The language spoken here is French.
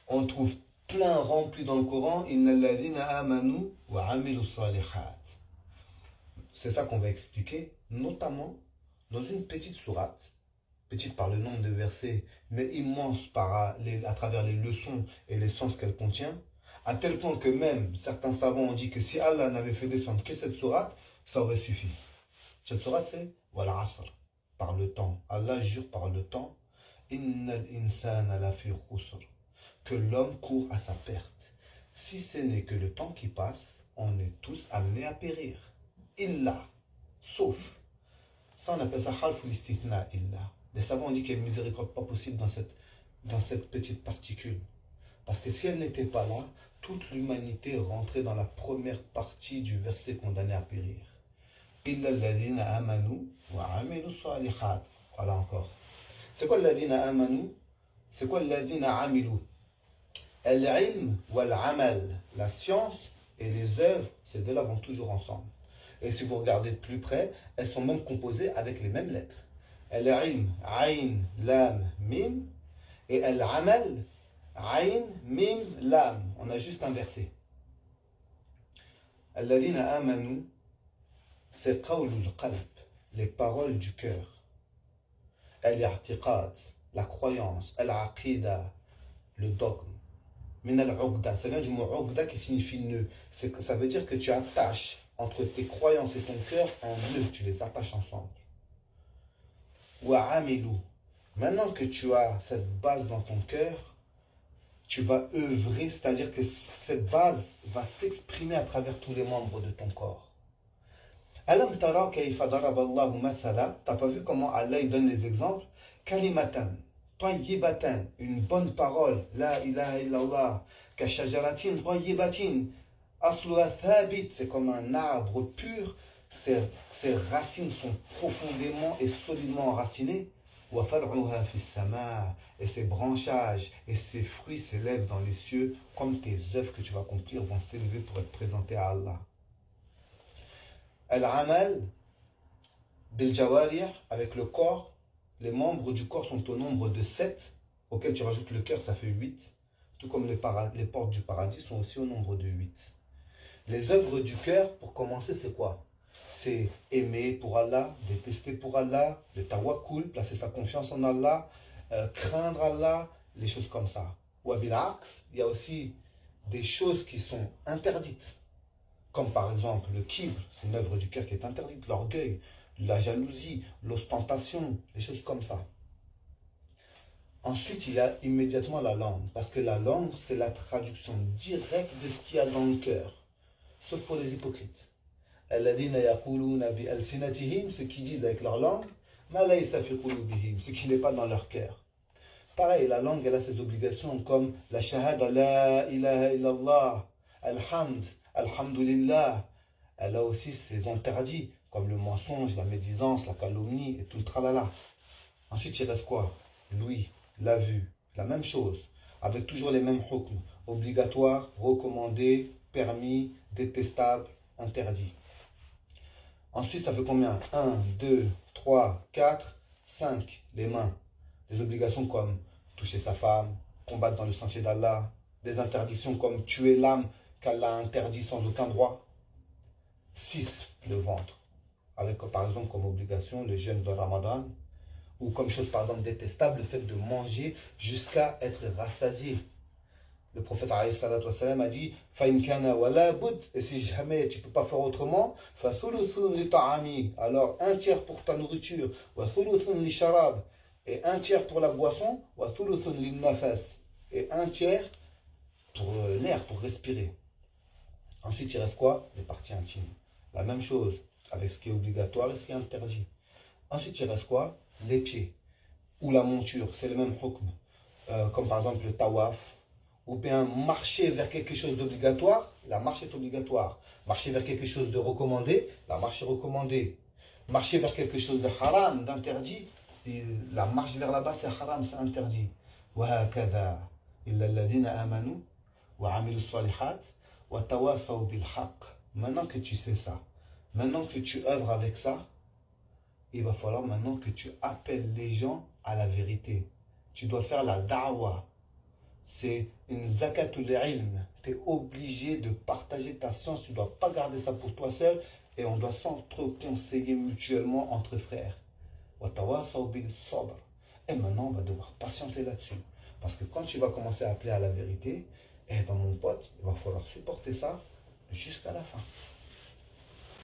On trouve plein rempli dans le Coran. Innal ladhina amanu wa amilu salihat. C'est ça qu'on va expliquer, notamment dans une petite sourate, petite par le nombre de versets, mais immense à travers les leçons et les sens qu'elle contient, à tel point que même certains savants ont dit que si Allah n'avait fait descendre que cette sourate, ça aurait suffi. Cette sourate, c'est Wal Asr, par le temps. Allah jure par le temps, Innal insana lafi khusr, que l'homme court à sa perte. Si ce n'est que le temps qui passe, on est tous amenés à périr. Illa, sauf. Ça, on appelle ça half l'istithna illa. Les savants ont dit qu'il y a une miséricorde pas possible dans cette petite particule. Parce que si elle n'était pas là, toute l'humanité rentrait dans la première partie du verset condamné à périr. Illa alladhina amanu wa amilu salihat. Voilà encore. C'est quoi alladhina amanu? C'est quoi alladhina amilu? Al-ilm wal-amal. La science et les œuvres, ces deux-là vont toujours ensemble. Et si vous regardez de plus près, elles sont même composées avec les mêmes lettres. Al-ilm, ayn, lam, mim. Et al-amal, ayn, mim, lam. On a juste inversé. Alladhina amanu, c'est qawlul qalb, les paroles du cœur. Al-i'tiqad, la croyance. Al-aqida, le dogme. Min al-uqda, ça vient du mot uqda qui signifie nœud. Ça veut dire que tu attaches entre tes croyances et ton cœur un nœud, tu les attaches ensemble. Wa amilu, maintenant que tu as cette base dans ton cœur, tu vas œuvrer, c'est-à-dire que cette base va s'exprimer à travers tous les membres de ton corps. Alam tara kayfa daraba Allahu mathala, t'as pas vu comment Allah il donne les exemples? Kalimatan, tayyibatan, une bonne parole, la ilaha illallah, kashajaratin tayyibatin, asluha thabit, c'est comme un arbre pur, ses racines sont profondément et solidement enracinées, wa far'uha fis sama, et ses branchages et ses fruits s'élèvent dans les cieux, comme tes œuvres que tu vas accomplir vont s'élever pour être présentées à Allah. Al-amal bil jawarih, avec le corps, les membres du corps sont au nombre de 7, auquel tu rajoutes le cœur, ça fait 8. Tout comme les portes du paradis sont aussi au nombre de 8. Les œuvres du cœur, pour commencer, c'est quoi? C'est aimer pour Allah, détester pour Allah, le tawakkul, placer sa confiance en Allah, craindre Allah, les choses comme ça. Ou bil aks, il y a aussi des choses qui sont interdites. Comme par exemple le kibr, c'est une œuvre du cœur qui est interdite, l'orgueil, la jalousie, l'ostentation, les choses comme ça. Ensuite, il y a immédiatement la langue, parce que la langue, c'est la traduction directe de ce qu'il y a dans le cœur, sauf pour les hypocrites. Alladhina yaquluna bi alsinatihim, ceux qui disent avec leur langue, ma laysa fi qulubihim, ce qui n'est pas dans leur cœur. Pareil, la langue, elle a ses obligations comme la shahada, la ilaha illallah, alhamd, alhamdulillah. Elle a aussi ses interdits, comme le mensonge, la médisance, la calomnie et tout le tralala. Ensuite, il reste quoi? L'ouïe, la vue, la même chose, avec toujours les mêmes hukms, obligatoire, recommandé, permis, détestable, interdit. Ensuite, ça fait combien? 1, 2, 3, 4, 5, les mains. Des obligations comme toucher sa femme, combattre dans le sentier d'Allah, des interdictions comme tuer l'âme qu'Allah a interdit sans aucun droit. 6, le ventre, avec par exemple comme obligation le jeûne de Ramadan, ou comme chose par exemple détestable, le fait de manger jusqu'à être rassasié. Le prophète alayhi salatu wassalam a dit Fa'in kana wala bud, et si jamais tu ne peux pas faire autrement, fa thuluthun li ta'ami, alors un tiers pour ta nourriture, wa thuluthun li sharab, et un tiers pour la boisson, wa thuluthun li nafas, et un tiers pour l'air, pour respirer. Ensuite, il reste quoi? Les parties intimes. La même chose, avec ce qui est obligatoire et ce qui est interdit. Ensuite, il reste quoi? Les pieds, ou la monture, c'est le même hukm, comme par exemple le tawaf, ou bien marcher vers quelque chose d'obligatoire, la marche est obligatoire. Marcher vers quelque chose de recommandé, la marche est recommandée. Marcher vers quelque chose de haram, d'interdit, la marche vers là-bas c'est haram, c'est interdit. وَهَكَذَا إِلَّا الَّذِينَ آمَنُوا وَعَمِلُوا الصَّالِحَاتِ وَتَوَاصَوْا بِالْحَقِّ. Maintenant que tu sais ça, maintenant que tu œuvres avec ça, il va falloir maintenant que tu appelles les gens à la vérité. Tu dois faire la da'wa. C'est une zakatul ilm. Tu es obligé de partager ta science. Tu ne dois pas garder ça pour toi seul. Et on doit s'entre-conseiller mutuellement entre frères. Et maintenant, on va devoir patienter là-dessus. Parce que quand tu vas commencer à appeler à la vérité, eh ben mon pote, il va falloir supporter ça jusqu'à la fin.